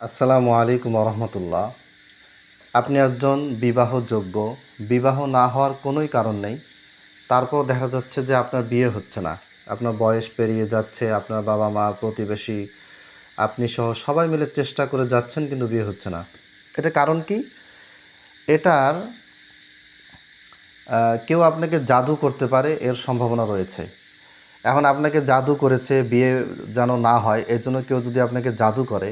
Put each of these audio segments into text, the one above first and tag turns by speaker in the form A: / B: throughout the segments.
A: আসসালামু আলাইকুম রহমতুল্লাহ। আপনি একজন বিবাহযোগ্য, বিবাহ না হওয়ার কোনোই কারণ নেই, তারপর দেখা যাচ্ছে যে আপনার বিয়ে হচ্ছে না। আপনার বয়স পেরিয়ে যাচ্ছে, আপনার বাবা মা, প্রতিবেশী, আপনি সহ সবাই মিলে চেষ্টা করে যাচ্ছেন কিন্তু বিয়ে হচ্ছে না। এটা কারণ কি? এটার কেউ আপনাকে জাদু করতে পারে, এর সম্ভাবনা রয়েছে। এখন আপনাকে জাদু করেছে বিয়ে যেন না হয়, এজন্য কেউ যদি আপনাকে জাদু করে,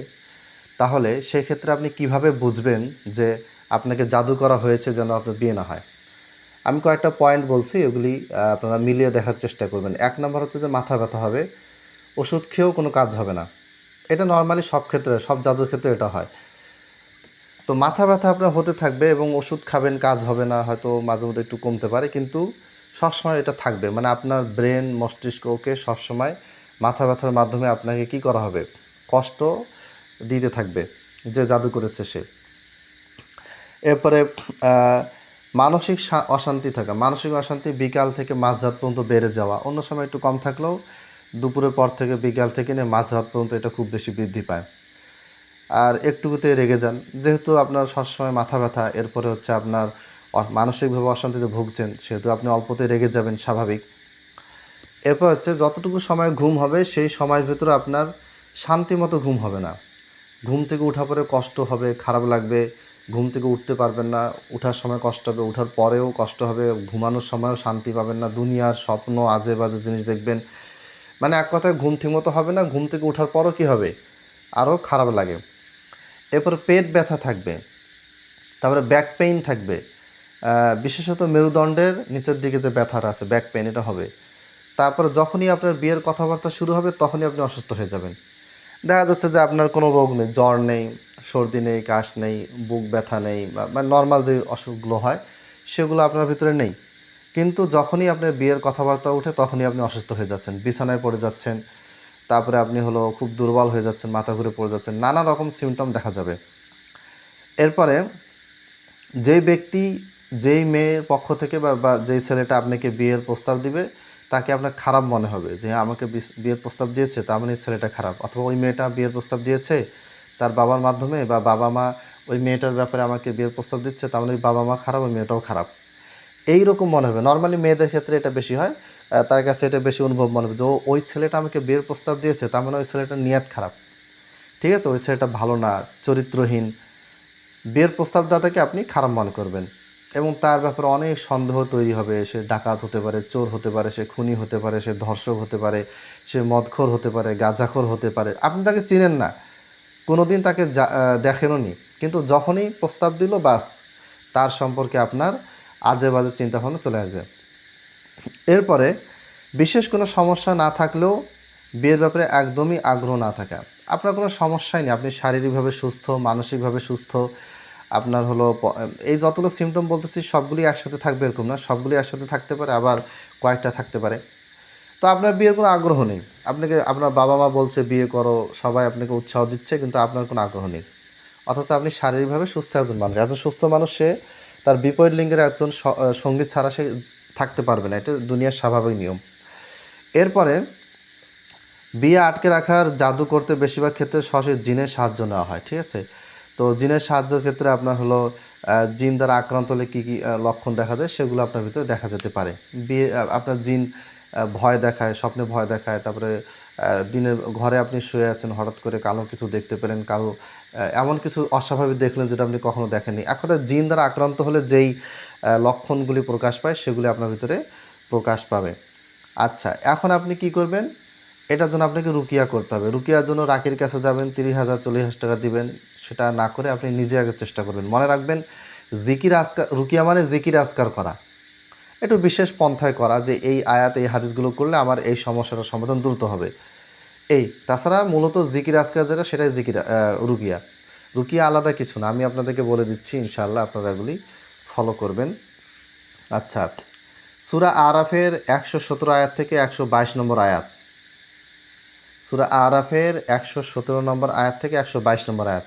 A: তাহলে সেক্ষেত্রে আপনি কিভাবে বুঝবেন যে আপনাকে জাদু করা হয়েছে যেন আপনার বিয়ে না হয়? আমি কয়েকটা পয়েন্ট বলছি, এগুলি আপনারা মিলিয়ে দেখার চেষ্টা করবেন। ১ নম্বর হচ্ছে যে মাথা ব্যথা হবে, ওষুধ খেয়েও কোনো কাজ হবে না। এটা নরমালি সব ক্ষেত্রে, সব জাদুর ক্ষেত্রে এটা হয়। তো মাথা ব্যথা আপনার হতে থাকবে এবং ওষুধ খাবেন, কাজ হবে না, হয়তো মাঝে মধ্যে একটু কমতে পারে, কিন্তু সবসময় এটা থাকবে। মানে আপনার ব্রেন, মস্তিষ্ককে সবসময় মাথা ব্যথার মাধ্যমে আপনাকে কী করা হবে? কষ্ট দিতে থাকবে যে জাদু করেছে সে। এরপরে মানসিক অশান্তি থাকা, মানসিক অশান্তি বিকাল থেকে মাঝরাত পর্যন্ত বেড়ে যাওয়া। অন্য সময় একটু কম থাকলেও দুপুরের পর থেকে বিকাল থেকে নিয়ে মাঝরাত পর্যন্ত এটা খুব বেশি বৃদ্ধি পায়। আর একটুকুতে রেগে যান, যেহেতু আপনার সবসময় মাথা ব্যথা, এরপরে হচ্ছে আপনার মানসিকভাবে অশান্তিতে ভুগছেন, সেহেতু আপনি অল্পতে রেগে যাবেন, স্বাভাবিক। এরপর হচ্ছে যতটুকু সময় ঘুম হবে সেই সময়ের ভিতরে আপনার শান্তিমতো ঘুম হবে না। ঘুম থেকে ওঠা পরে কষ্ট হবে, খারাপ লাগবে, ঘুম থেকে উঠতে পারবেন না, ওঠার সময় কষ্ট হবে, ওঠার পরেও কষ্ট হবে, ঘুমানোর সময়ও শান্তি পাবেন না, দুনিয়ার স্বপ্ন, আজে বাজে জিনিস দেখবেন। মানে এক কথায় ঘুম ঠিকমতো হবে না, ঘুম থেকে ওঠার পরও কী হবে? আরও খারাপ লাগে। এরপর পেট ব্যথা থাকবে, তারপরে ব্যাক পেইন থাকবে, বিশেষত মেরুদণ্ডের নিচের দিকে যে ব্যথাটা আছে, ব্যাক পেইন, এটা হবে। তারপর যখনই আপনার বিয়ের কথাবার্তা শুরু হবে তখনই আপনি অসুস্থ হয়ে যাবেন। দেখা যাচ্ছে যে আপনার কোনো রোগ নেই, জ্বর নেই, সর্দি নেই, কাশ নেই, বুক ব্যথা নেই, বা নর্মাল যে অসুখগুলো হয় সেগুলো আপনার ভিতরে নেই, কিন্তু যখনই আপনার বিয়ের কথাবার্তা ওঠে তখনই আপনি অসুস্থ হয়ে যাচ্ছেন, বিছানায় পড়ে যাচ্ছেন, তারপরে আপনি খুব দুর্বল হয়ে যাচ্ছেন, মাথা ঘুরে পড়ে যাচ্ছেন, নানা রকম সিমটম দেখা যাবে। এরপরে যেই ব্যক্তি, যেই মেয়ের পক্ষ থেকে বা যেই ছেলেটা আপনাকে বিয়ের প্রস্তাব দিবে, তাকে আপনার খারাপ মনে হবে যে আমাকে বিয়ের প্রস্তাব দিয়েছে, তার মানে ছেলেটা খারাপ। অথবা ওই মেয়েটা বিয়ের প্রস্তাব দিয়েছে তার বাবার মাধ্যমে, বা বাবা মা ওই মেয়েটার ব্যাপারে আমাকে বিয়ের প্রস্তাব দিচ্ছে, তার মানে ওই বাবা মা খারাপ, ওই মেয়েটাও খারাপ, এইরকম মনে হবে। নর্মালি মেয়েদের ক্ষেত্রে এটা বেশি হয়, তার কাছে এটা বেশি অনুভব মনে হবে যে ওই ছেলেটা আমাকে বিয়ের প্রস্তাব দিয়েছে, তার মানে ওই ছেলেটার নিয়ত খারাপ, ঠিক আছে, ওই ছেলেটা ভালো না, চরিত্রহীন। বিয়ের প্রস্তাবদাতাকে আপনি খারাপ মনে করবেন এবং তার ব্যাপারে অনেক সন্দেহ তৈরি হবে। সে ডাকাত হতে পারে, চোর হতে পারে, সে খুনি হতে পারে, সে ধর্ষক হতে পারে, সে মদখোর হতে পারে, গাঁজাখোর হতে পারে। আপনি তাকে চিনেন না, কোনো দিন তাকে দেখেনও নি, কিন্তু যখনই প্রস্তাব দিল বাস, তার সম্পর্কে আপনার আজে বাজে চিন্তাভাবনা চলে আসবে। এরপরে বিশেষ কোনো সমস্যা না থাকলেও বিয়ের ব্যাপারে একদমই আগ্রহ না থাকা। আপনার কোনো সমস্যাই নেই, আপনি শারীরিকভাবে সুস্থ, মানসিকভাবে সুস্থ, আপনার এই যতগুলো সিমটম বলতেছি সবগুলি একসাথে থাকবে এরকম না, সবগুলি একসাথে থাকতে পারে, আবার কয়েকটা থাকতে পারে। তো আপনার বিয়ের কোনো আগ্রহ নেই, আপনাকে আপনার বাবা মা বলছে বিয়ে করো, সবাই আপনাকে উৎসাহ দিচ্ছে, কিন্তু আপনার কোনো আগ্রহ নেই। অথচ আপনি শারীরিকভাবে সুস্থ একজন মানুষ, একজন সুস্থ মানুষ সে তার বিপরীত লিঙ্গের একজন সঙ্গী ছাড়া সে থাকতে পারবে না, এটা দুনিয়ার স্বাভাবিক নিয়ম। এরপরে বিয়ে আটকে রাখার জাদু করতে বেশিরভাগ ক্ষেত্রে সরাসরি জিনের সাহায্য নেওয়া হয়, ঠিক আছে। তো জিনের সাহায্যের ক্ষেত্রে আপনার জিন দ্বারা আক্রান্ত হলে কী কী লক্ষণ দেখা যায় সেগুলো আপনার ভিতরে দেখা যেতে পারে। বিয়ে আপনার জিন ভয় দেখায়, স্বপ্নে ভয় দেখায়, তারপরে দিনের ঘরে আপনি শুয়ে আছেন, হঠাৎ করে কালো কিছু দেখতে পেলেন, কালো এমন কিছু অস্বাভাবিক দেখলেন যেটা আপনি কখনো দেখেননি। এক কথায় জিন দ্বারা আক্রান্ত হলে যেই লক্ষণগুলি প্রকাশ পায় সেগুলি আপনার ভিতরে প্রকাশ পাবে। আচ্ছা, এখন আপনি কি করবেন? এটার জন্য আপনাকে রুকিয়া করতে হবে। রুকিয়ার জন্য রাকির কাছে যাবেন, ৩০,০০০ ৪০,০০০ টাকা দিবেন। সেটা না করে আপনি নিজে আগে চেষ্টা করবেন। মনে রাখবেন, জিকির আজকার, রুকিয়া মানে জিকির আজকার করা। একটু বিশেষ পন্থায় করা, যে এই আয়াত, এই হাদিসগুলো করলে আমার এই সমস্যাটার সমাধান দ্রুত হবে। তাছাড়া মূলত জিকির আজকার যেটা, সেটাই রুকিয়া। রুকিয়া আলাদা কিছু না। আমি আপনাদেরকে বলে দিচ্ছি, ইনশাআল্লাহ আপনারা এগুলি ফলো করবেন। আচ্ছা, সূরা আরাফের ১১৭ আয়াত থেকে ১২২ নম্বর আয়াত। সূরা আরাফের ১১৭ নম্বর আয়াত থেকে ১২২ নম্বর আয়াত।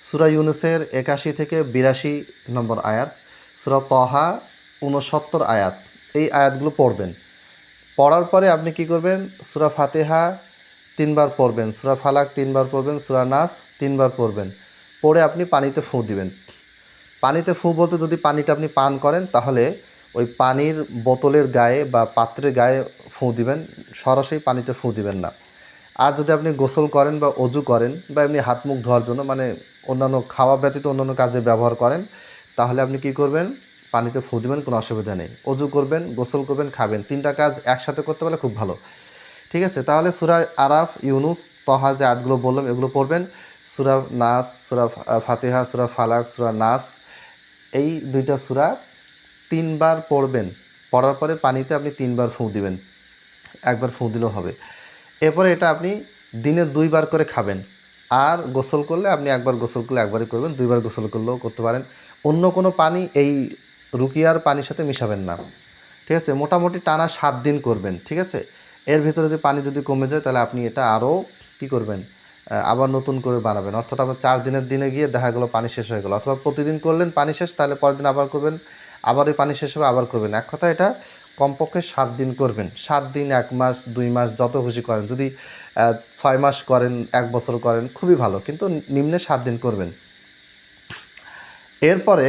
A: সূরা ইউনূসের ৮১ থেকে ৮২ নম্বর আয়াত। সূরা তহা ৬৯ আয়াত। এই আয়াতগুলো পড়বেন। পড়ার পরে আপনি কি করবেন? সূরা ফাতিহা 3 বার পড়বেন, সূরা ফালাক 3 বার পড়বেন, সূরা নাস 3 বার পড়বেন, পড়ে আপনি পানিতে ফুঁ দিবেন। পানিতে ফুঁ বলতে যদি পানিটা আপনি পান করেন তাহলে ওই পানির বোতলের গায়ে বা পাত্রের গায়ে ফুঁ দিবেন, সরাসরি পানিতে ফুঁ দিবেন না। আর যদি আপনি গোসল করেন বা অজু করেন বা এমনি হাত মুখ ধোয়ার জন্য মানে অন্যান্য খাওয়া ব্যতীত অন্যান্য কাজে ব্যবহার করেন, তাহলে আপনি কি করবেন, পানিতে ফুঁ দিবেন, কোনো অসুবিধা নেই। অজু করবেন, গোসল করবেন, খাবেন, 3টা কাজ একসাথে করতে পারলে খুব ভালো। ঠিক আছে, তাহলে সূরা আরাফ, ইউনুস, তহা যে আয়াতগুলো বললাম এগুলো পড়বেন, সূরা নাস, সূরা ফাতিহা, সূরা ফালাক, সূরা নাস, এই 2টা সূরা 3 বার পড়বেন। পড়ার পরে পানিতে আপনি 3 বার ফুঁ দিবেন, একবার ফুঁ দিলেও হবে। এরপরে এটা আপনি দিনে 2 বার করে খাবেন। আর গোসল করলে আপনি একবার গোসল করলে একবারই করবেন, 2 বার গোসল করলেও করতে পারেন। অন্য কোনো পানি এই রুকিয়ার পানির সাথে মিশাবেন না। ঠিক আছে, মোটামুটি টানা 7 দিন করবেন। ঠিক আছে, এর ভিতরে যে পানি যদি কমে যায় তাহলে আপনি এটা আরও কী করবেন, আবার নতুন করে বানাবেন। অর্থাৎ আপনার 4 দিনের দিনে গিয়ে দেখা গেলো পানি শেষ হয়ে গেলো, অথবা প্রতিদিন করলেন পানি শেষ, তাহলে পরের দিন আবার করবেন, আবার ওই পানি শেষ হবে আবার করবেন। এক কথা এটা কমপক্ষে 7 দিন করবেন। 7 দিন, 1 মাস, 2 মাস, যত খুশি করেন। যদি 6 মাস করেন, 1 বছর করেন, খুবই ভালো, কিন্তু নিম্নে 7 দিন করবেন। এরপরে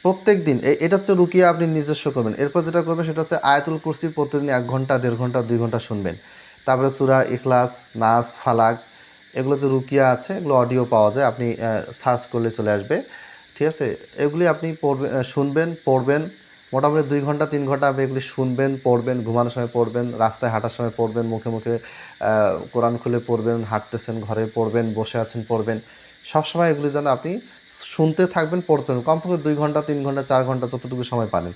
A: প্রত্যেক দিন এটা হচ্ছে রুকিয়া আপনি নিজস্ব করবেন। এরপর যেটা করবেন সেটা হচ্ছে আয়াতুল কুরসি প্রতিদিন 1 ঘন্টা, 1.5 ঘন্টা, 2 ঘন্টা শুনবেন। তারপরে সূরা ইখলাস, নাস, ফালাক, এগুলো যে রুকিয়া আছে এগুলো অডিও পাওয়া যায়, আপনি সার্চ করলে চলে আসবে। ঠিক আছে, এগুলি আপনি শুনবেন, পড়বেন। মোটামুটি 2 ঘন্টা 3 ঘন্টা আপনি এগুলি শুনবেন, পড়বেন, ঘুমানোর সময় পড়বেন, রাস্তায় হাঁটার সময় পড়বেন, মুখে মুখে কোরআন খুলে পড়বেন, হাঁটতেছেন ঘরে পড়বেন, বসে আছেন পড়বেন। সবসময় এগুলি যেন আপনি শুনতে থাকবেন, পড়তে থাকবেন, কমপক্ষে 2 ঘন্টা 3 ঘন্টা 4 ঘন্টা যতটুকু সময় পারেন।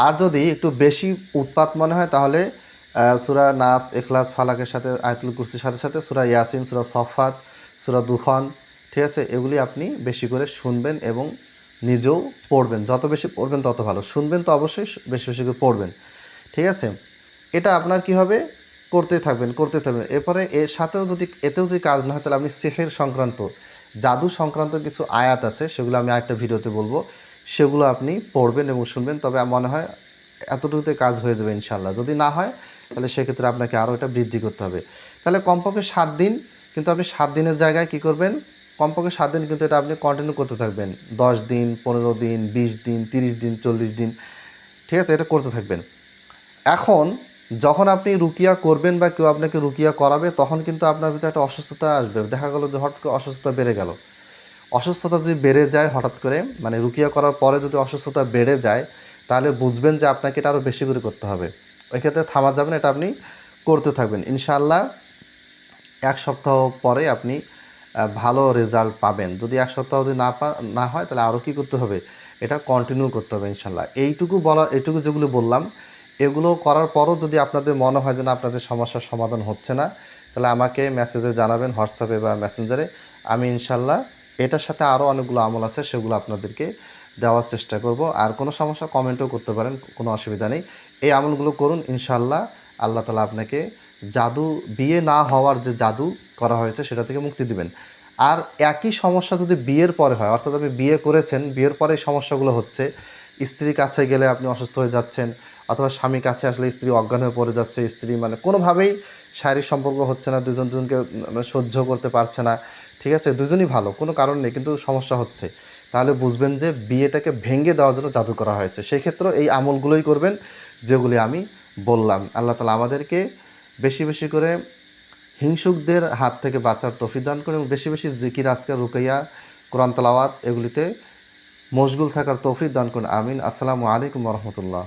A: আর যদি একটু বেশি উৎপাত মনে হয় তাহলে সূরা নাস, ইখলাস, ফালাকের সাথে আয়াতুল কুরসির সাথে সাথে সূরা ইয়াসিন, সূরা সফফাত, সূরা দুখান, ঠিক আছে, এগুলি আপনি বেশি করে শুনবেন এবং নিজেও পড়বেন। যত বেশি পড়বেন তত ভালো। শুনবেন তো অবশ্যই, বেশি বেশি করে পড়বেন। ঠিক আছে, এটা আপনার কি হবে, করতেই থাকবেন, করতে থাকবেন। এরপরে এর সাথেও যদি এতেও যদি কাজ না হয় তাহলে আপনি সিহর সংক্রান্ত, জাদু সংক্রান্ত কিছু আয়াত আছে, সেগুলো আমি আরেকটা ভিডিওতে বলবো, সেগুলো আপনি পড়বেন এবং শুনবেন। তবে মনে হয় এতটুকুতে কাজ হয়ে যাবে ইনশাল্লাহ। যদি না হয় তাহলে সেক্ষেত্রে আপনাকে আরও এটা বৃদ্ধি করতে হবে। তাহলে কমপক্ষে 7 দিন, কিন্তু আপনি 7 দিনের জায়গায় কী করবেন, কমপক্ষে 7 দিন কিন্তু এটা আপনি কন্টিনিউ করতে থাকবেন। 10 দিন, 15 দিন, 20 দিন, 30 দিন, 40 দিন, ঠিক আছে, এটা করতে থাকবেন। এখন যখন আপনি রুকিয়া করবেন বা কেউ আপনাকে রুকিয়া করাবে, তখন কিন্তু আপনার ভিতরে একটা অসুস্থতা আসবে। দেখা গেলো যে হঠাৎ করে অসুস্থতা বেড়ে গেল। অসুস্থতা যদি বেড়ে যায় হঠাৎ করে, মানে রুকিয়া করার পরে যদি অসুস্থতা বেড়ে যায়, তাহলে বুঝবেন যে আপনাকে এটা আরও বেশি করে করতে হবে। ওই ক্ষেত্রে থামা যাবে না, এটা আপনি করতে থাকবেন। ইনশাআল্লাহ 1 সপ্তাহ পরে আপনি ভালো রেজাল্ট পাবেন। যদি 1 সপ্তাহ যদি না হয় তাহলে আরও কী করতে হবে, এটা কন্টিনিউ করতে হবে ইনশাআল্লাহ। এইটুকু যেগুলো বললাম, এগুলো করার পরও যদি আপনাদের মনে হয় যে না আপনাদের সমস্যার সমাধান হচ্ছে না, তাহলে আমাকে মেসেজে জানাবেন, হোয়াটসঅ্যাপে বা মেসেঞ্জারে। আমি ইনশাআল্লাহ এটার সাথে আরও অনেকগুলো আমল আছে, সেগুলো আপনাদেরকে দেওয়ার চেষ্টা করব। আর কোনো সমস্যা কমেন্টও করতে পারেন, কোনো অসুবিধা নেই। এই আমলগুলো করুন, ইনশাআল্লাহ আল্লাহ তাআলা আপনাকে জাদু, বিয়ে না হওয়ার যে জাদু করা হয়েছে সেটা থেকে মুক্তি দিবেন। আর একই সমস্যা যদি বিয়ের পরে হয়, অর্থাৎ আপনি বিয়ে করেছেন, বিয়ের পরে সমস্যাগুলো হচ্ছে, স্ত্রীর কাছে গেলে আপনি অসুস্থ হয়ে যাচ্ছেন, অথবা স্বামীর কাছে আসলে স্ত্রী অজ্ঞান হয়ে পড়ে যাচ্ছে, স্ত্রী মানে কোনোভাবেই শারীরিক সম্পর্ক হচ্ছে না, দুজনকে সহ্য করতে পারছে না, ঠিক আছে, দুজনই ভালো, কোনো কারণ নেই, কিন্তু সমস্যা হচ্ছে, তাহলে বুঝবেন যে বিয়েটাকে ভেঙে দেওয়ার জন্য জাদু করা হয়েছে। সেই ক্ষেত্রে এই আমলগুলোই করবেন যেগুলি আমি বললাম। আল্লাহ তাআলা আমাদেরকে বেশি বেশি করে হিংসুকদের হাত থেকে বাঁচার তৌফিক দান করুন এবং বেশি বেশি জিকির, আজকার, রুকাইয়া, কোরআন তেলাওয়াত এগুলিতে মশগুল থাকার তৌফিক দান করুন। আমিন। আসসালামু আলাইকুম ওয়া রাহমাতুল্লাহ।